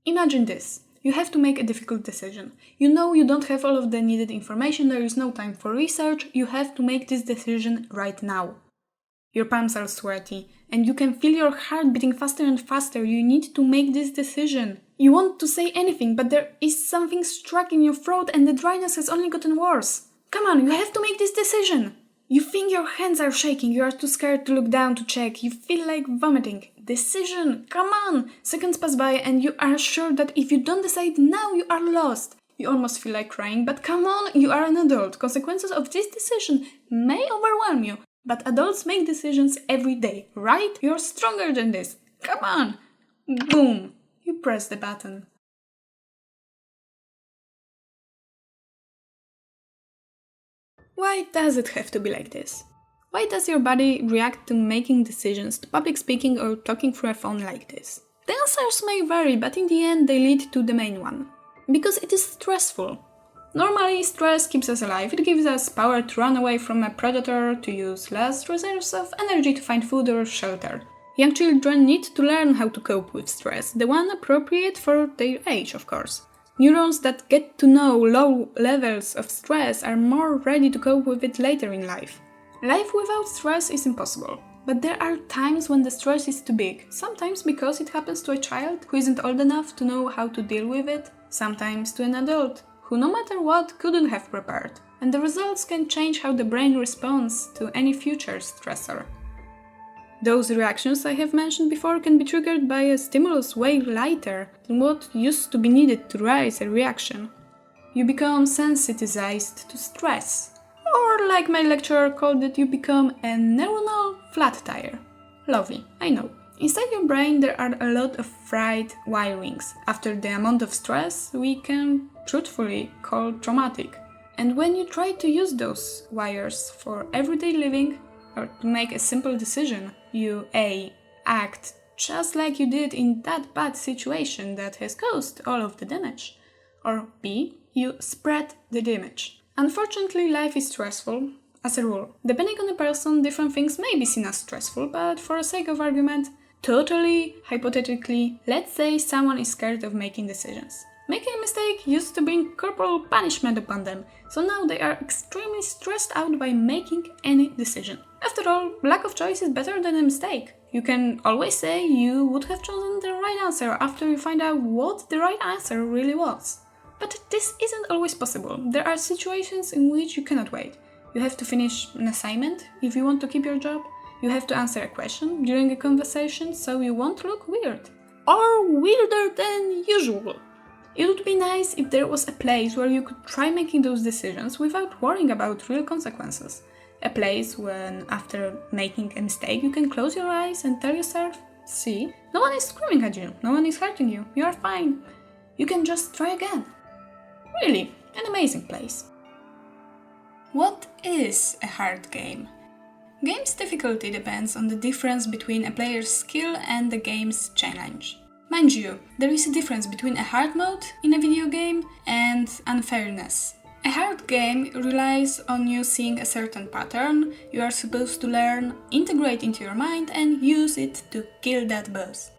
Imagine this. You have to make a difficult decision. You know you don't have all of the needed information, there is no time for research, you have to make this decision right now. Your palms are sweaty, and you can feel your heart beating faster and faster. You need to make this decision. You want to say anything, but there is something stuck in your throat and the dryness has only gotten worse. Come on, you have to make this decision! You think your hands are shaking, you are too scared to look down to check, you feel like vomiting. Decision! Come on! Seconds pass by and you are sure that if you don't decide now, you are lost. You almost feel like crying, but come on, you are an adult. Consequences of this decision may overwhelm you, but adults make decisions every day, right? You're stronger than this. Come on! Boom! You press the button. Why does it have to be like this? Why does your body react to making decisions, to public speaking or talking through a phone like this? The answers may vary, but in the end they lead to the main one. Because it is stressful. Normally, stress keeps us alive. It gives us power to run away from a predator, to use less reserves of energy to find food or shelter. Young children need to learn how to cope with stress, the one appropriate for their age, of course. Neurons that get to know low levels of stress are more ready to cope with it later in life. Life without stress is impossible. But there are times when the stress is too big, sometimes because it happens to a child who isn't old enough to know how to deal with it, sometimes to an adult who no matter what couldn't have prepared. And the results can change how the brain responds to any future stressor. Those reactions I have mentioned before can be triggered by a stimulus way lighter than what used to be needed to raise a reaction. You become sensitized to stress. Or, like my lecturer called it, you become a neuronal flat tire. Lovely, I know. Inside your brain there are a lot of fried wirings. After the amount of stress, we can truthfully call traumatic. And when you try to use those wires for everyday living, or to make a simple decision, you A. act just like you did in that bad situation that has caused all of the damage, or B. you spread the damage. Unfortunately, life is stressful, as a rule. Depending on the person, different things may be seen as stressful, but for the sake of argument, totally hypothetically, let's say someone is scared of making decisions. Making a mistake used to bring corporal punishment upon them, so now they are extremely stressed out by making any decision. After all, lack of choice is better than a mistake. You can always say you would have chosen the right answer after you find out what the right answer really was. But this isn't always possible. There are situations in which you cannot wait. You have to finish an assignment if you want to keep your job. You have to answer a question during a conversation so you won't look weird. Or weirder than usual. It would be nice if there was a place where you could try making those decisions without worrying about real consequences. A place when, after making a mistake, you can close your eyes and tell yourself, see, no one is screaming at you, no one is hurting you, you are fine. You can just try again. Really, an amazing place. What is a hard game? Game's difficulty depends on the difference between a player's skill and the game's challenge. Mind you, there is a difference between a hard mode in a video game and unfairness. A hard game relies on you seeing a certain pattern you are supposed to learn, integrate into your mind and use it to kill that boss.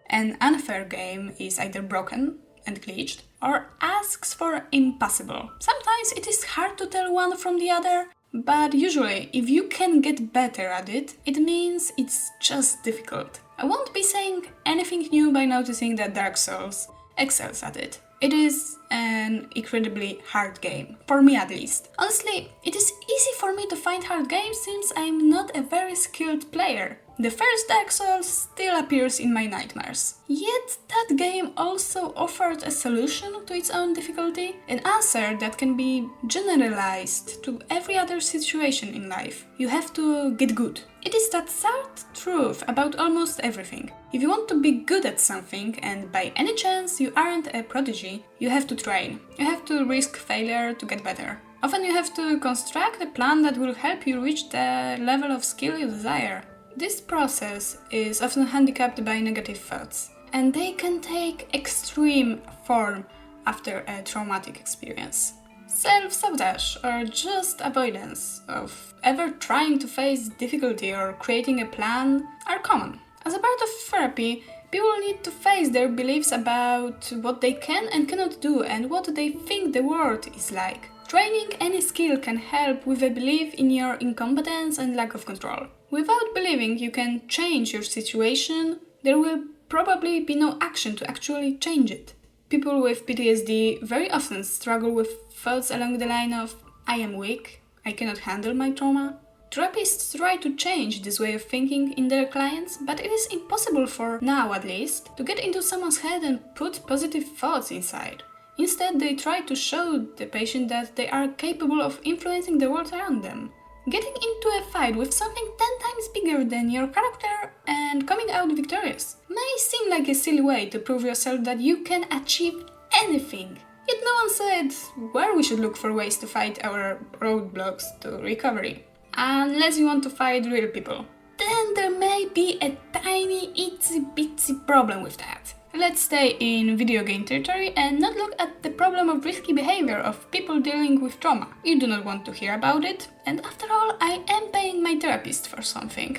An unfair game is either broken and glitched or asks for impossible. Sometimes it is hard to tell one from the other, but usually if you can get better at it, it means it's just difficult. I won't be saying anything new by noticing that Dark Souls excels at it. It is an incredibly hard game, for me at least. Honestly, it is easy for me to find hard games since I'm not a very skilled player. The first Dark Souls still appears in my nightmares. Yet that game also offered a solution to its own difficulty, an answer that can be generalized to every other situation in life. You have to get good. It is that sad truth about almost everything. If you want to be good at something and by any chance you aren't a prodigy, you have to train. You have to risk failure to get better. Often you have to construct a plan that will help you reach the level of skill you desire. This process is often handicapped by negative thoughts, and they can take extreme form after a traumatic experience. Self-sabotage or just avoidance of ever trying to face difficulty or creating a plan are common. As a part of therapy, People need to face their beliefs about what they can and cannot do and what they think the world is like. Training any skill can help with a belief in your incompetence and lack of control. Without believing you can change your situation, there will probably be no action to actually change it. People with PTSD very often struggle with thoughts along the line of, I am weak, I cannot handle my trauma. Therapists try to change this way of thinking in their clients, but it is impossible for now at least to get into someone's head and put positive thoughts inside. Instead, they try to show the patient that they are capable of influencing the world around them. Getting into a fight with something 10 times bigger than your character and coming out victorious may seem like a silly way to prove yourself that you can achieve anything. Yet no one said where we should look for ways to fight our roadblocks to recovery. Unless you want to fight real people. Then there may be a tiny itsy bitsy problem with that. Let's stay in video game territory and not look at the problem of risky behavior of people dealing with trauma. You do not want to hear about it, and after all, I am paying my therapist for something.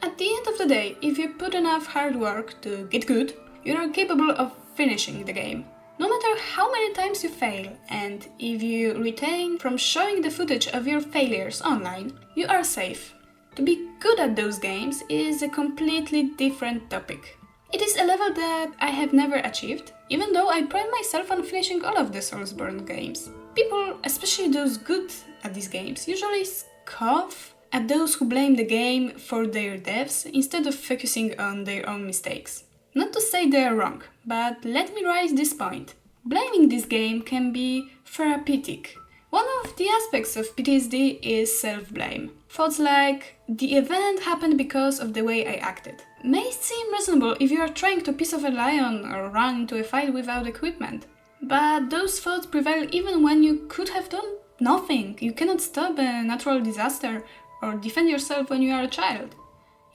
At the end of the day, if you put enough hard work to get good, you are capable of finishing the game. No matter how many times you fail, and if you retain from showing the footage of your failures online, you are safe. To be good at those games is a completely different topic. It is a level that I have never achieved, even though I pride myself on finishing all of the Soulsborne games. People, especially those good at these games, usually scoff at those who blame the game for their deaths instead of focusing on their own mistakes. Not to say they are wrong, but let me raise this point. Blaming this game can be therapeutic. One of the aspects of PTSD is self-blame. Thoughts like, the event happened because of the way I acted, may seem reasonable if you are trying to piss off a lion or run into a fight without equipment. But those thoughts prevail even when you could have done nothing. You cannot stop a natural disaster or defend yourself when you are a child.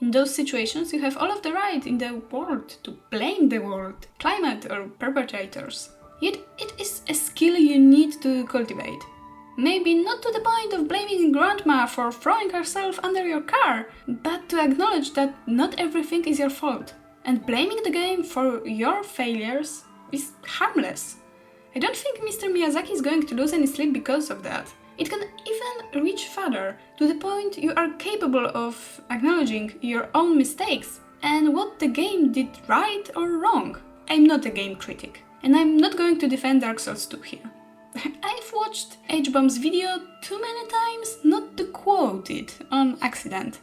In those situations, you have all of the right in the world to blame the world, climate, or perpetrators. Yet it is a skill you need to cultivate. Maybe not to the point of blaming grandma for throwing herself under your car, but to acknowledge that not everything is your fault. And blaming the game for your failures is harmless. I don't think Mr. Miyazaki is going to lose any sleep because of that. It can even reach further, to the point you are capable of acknowledging your own mistakes and what the game did right or wrong. I'm not a game critic, and I'm not going to defend Dark Souls 2 here. I've watched H-Bomb's video too many times not to quote it on accident.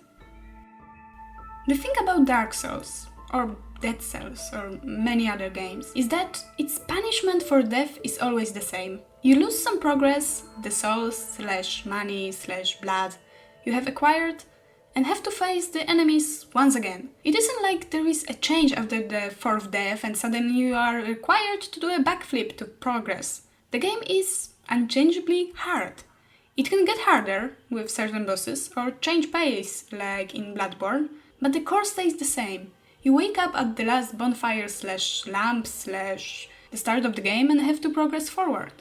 The thing about Dark Souls, or Dead Cells, or many other games, is that its punishment for death is always the same. You lose some progress, the souls / money / blood you have acquired, and have to face the enemies once again. It isn't like there is a change after the fourth death and suddenly you are required to do a backflip to progress. The game is unchangeably hard. It can get harder with certain bosses or change pace like in Bloodborne, but the core stays the same. You wake up at the last bonfire / lamp / the start of the game and have to progress forward.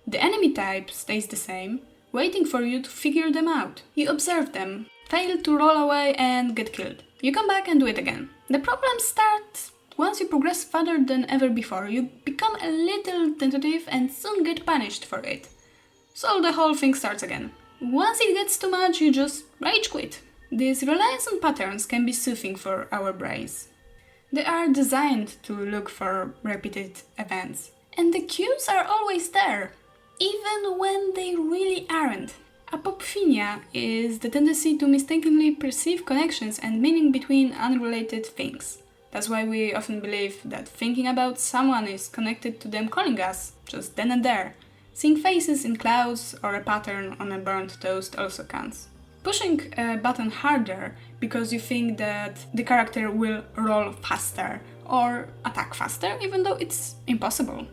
The enemy type stays the same, waiting for you to figure them out. You observe them, fail to roll away and get killed. You come back and do it again. The problems start once you progress further than ever before. You become a little tentative and soon get punished for it. So the whole thing starts again. Once it gets too much, you just rage quit. This reliance on patterns can be soothing for our brains. They are designed to look for repeated events. And the cues are always there, even when they really aren't. Apophenia is the tendency to mistakenly perceive connections and meaning between unrelated things. That's why we often believe that thinking about someone is connected to them calling us, just then and there. Seeing faces in clouds or a pattern on a burnt toast also counts. Pushing a button harder because you think that the character will roll faster or attack faster, even though it's impossible.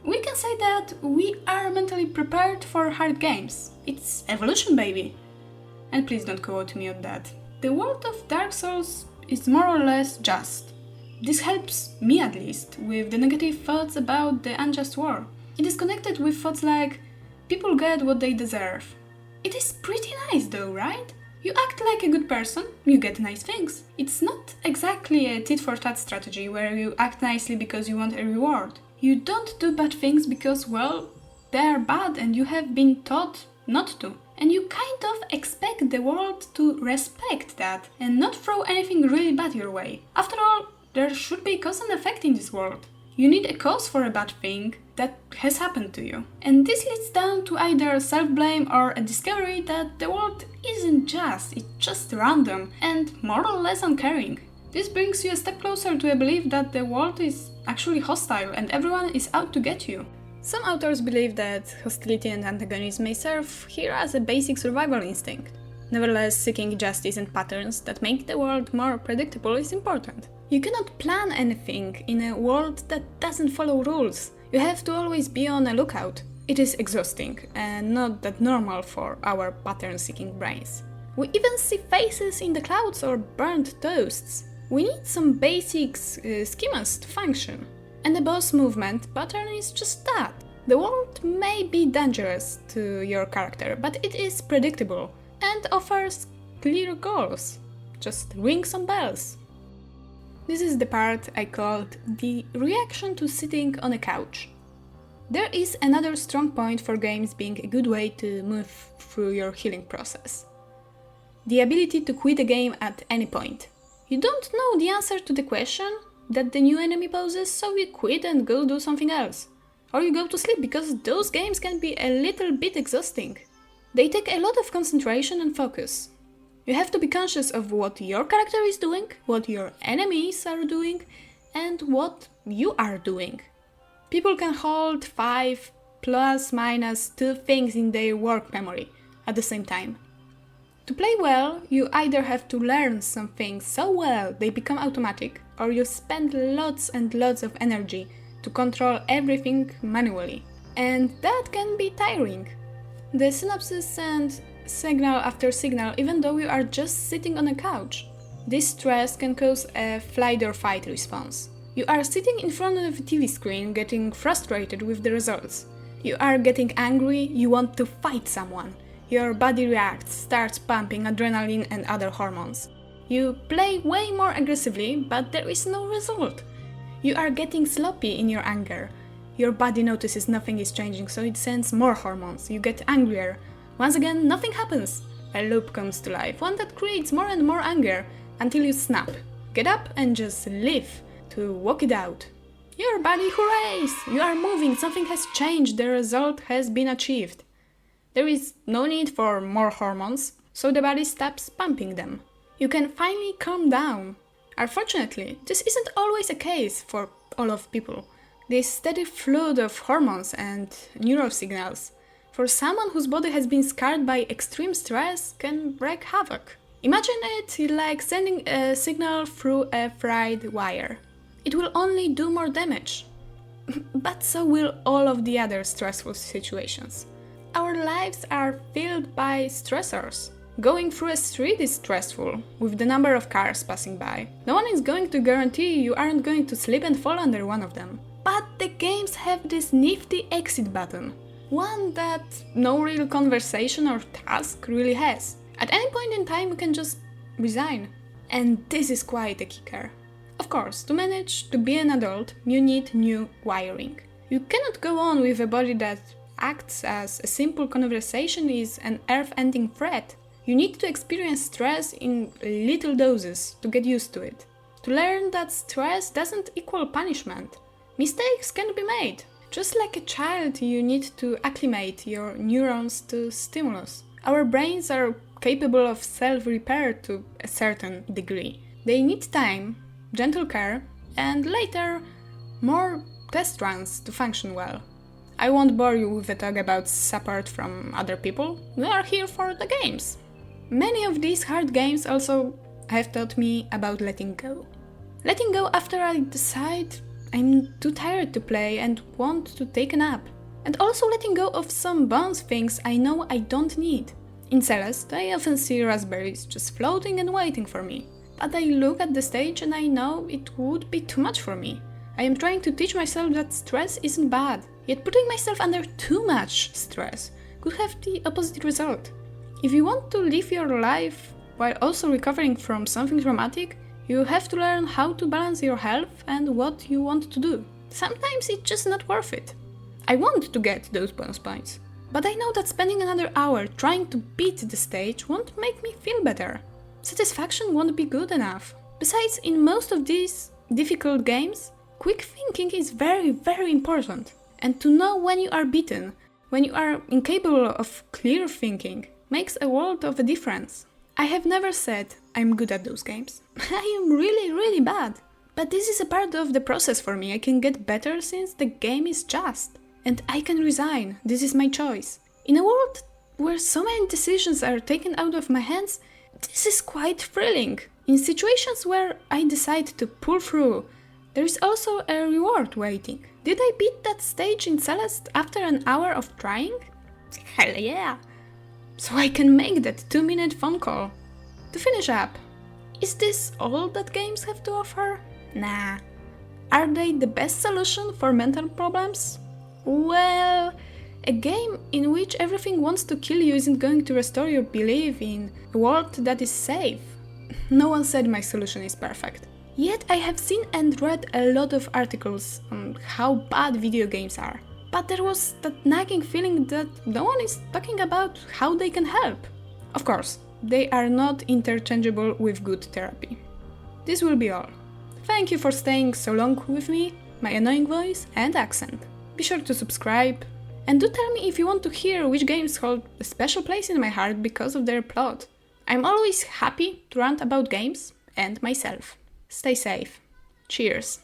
We can say that we are mentally prepared for hard games. It's evolution, baby. And please don't quote me on that. The world of Dark Souls is more or less just. This helps me at least with the negative thoughts about the unjust war. It is connected with thoughts like, people get what they deserve. It is pretty nice though, right? You act like a good person, you get nice things. It's not exactly a tit-for-tat strategy where you act nicely because you want a reward. You don't do bad things because, well, they are bad and you have been taught not to. And you kind of expect the world to respect that and not throw anything really bad your way. After all, there should be cause and effect in this world. You need a cause for a bad thing that has happened to you. And this leads down to either self-blame or a discovery that the world isn't just, it's just random and more or less uncaring. This brings you a step closer to a belief that the world is actually hostile and everyone is out to get you. Some authors believe that hostility and antagonism may serve here as a basic survival instinct. Nevertheless, seeking justice and patterns that make the world more predictable is important. You cannot plan anything in a world that doesn't follow rules. You have to always be on a lookout. It is exhausting and not that normal for our pattern-seeking brains. We even see faces in the clouds or burnt toasts. We need some basic schemas to function. And the boss movement pattern is just that. The world may be dangerous to your character, but it is predictable and offers clear goals. Just ring some bells. This is the part I called the reaction to sitting on a couch. There is another strong point for games being a good way to move through your healing process. The ability to quit a game at any point. You don't know the answer to the question that the new enemy poses, so you quit and go do something else. Or you go to sleep, because those games can be a little bit exhausting. They take a lot of concentration and focus. You have to be conscious of what your character is doing, what your enemies are doing, and what you are doing. People can hold 5 plus - 2 things in their work memory at the same time. To play well, you either have to learn some things so well they become automatic, or you spend lots and lots of energy to control everything manually. And that can be tiring. The synapses send signal after signal even though you are just sitting on a couch. This stress can cause a flight or fight response. You are sitting in front of a TV screen getting frustrated with the results. You are getting angry, you want to fight someone. Your body reacts, starts pumping adrenaline and other hormones. You play way more aggressively, but there is no result. You are getting sloppy in your anger. Your body notices nothing is changing, so it sends more hormones. You get angrier. Once again, nothing happens. A loop comes to life, one that creates more and more anger, until you snap. Get up and just live, to walk it out. Your body hoorays! You are moving, something has changed, the result has been achieved. There is no need for more hormones, so the body stops pumping them. You can finally calm down. Unfortunately, this isn't always a case for all of people. This steady flood of hormones and neurosignals, for someone whose body has been scarred by extreme stress, can wreak havoc. Imagine it like sending a signal through a fried wire. It will only do more damage. But so will all of the other stressful situations. Our lives are filled by stressors. Going through a street is stressful, with the number of cars passing by. No one is going to guarantee you aren't going to slip and fall under one of them. But the games have this nifty exit button, one that no real conversation or task really has. At any point in time you can just resign. And this is quite a kicker. Of course, to manage to be an adult, you need new wiring. You cannot go on with a body that acts as a simple conversation is an earth-ending threat. You need to experience stress in little doses to get used to it. To learn that stress doesn't equal punishment. Mistakes can be made. Just like a child, you need to acclimate your neurons to stimulus. Our brains are capable of self-repair to a certain degree. They need time, gentle care, and later, more test runs to function well. I won't bore you with a talk about support from other people. We are here for the games. Many of these hard games also have taught me about letting go. Letting go after I decide I'm too tired to play and want to take a nap. And also letting go of some bonus things I know I don't need. In Celeste, I often see raspberries just floating and waiting for me. But I look at the stage and I know it would be too much for me. I am trying to teach myself that stress isn't bad, yet putting myself under too much stress could have the opposite result. If you want to live your life while also recovering from something traumatic, you have to learn how to balance your health and what you want to do. Sometimes it's just not worth it. I want to get those bonus points, but I know that spending another hour trying to beat the stage won't make me feel better. Satisfaction won't be good enough. Besides, in most of these difficult games, quick thinking is very, very important. And to know when you are beaten, when you are incapable of clear thinking, makes a world of a difference. I have never said I'm good at those games. I am really, really bad. But this is a part of the process for me. I can get better since the game is just. And I can resign. This is my choice. In a world where so many decisions are taken out of my hands, this is quite thrilling. In situations where I decide to pull through, there is also a reward waiting. Did I beat that stage in Celeste after an hour of trying? Hell yeah! So I can make that 2-minute phone call. To finish up, is this all that games have to offer? Nah. Are they the best solution for mental problems? Well, a game in which everything wants to kill you isn't going to restore your belief in a world that is safe. No one said my solution is perfect. Yet I have seen and read a lot of articles on how bad video games are. But there was that nagging feeling that no one is talking about how they can help. Of course, they are not interchangeable with good therapy. This will be all. Thank you for staying so long with me, my annoying voice and accent. Be sure to subscribe, and do tell me if you want to hear which games hold a special place in my heart because of their plot. I'm always happy to rant about games and myself. Stay safe. Cheers.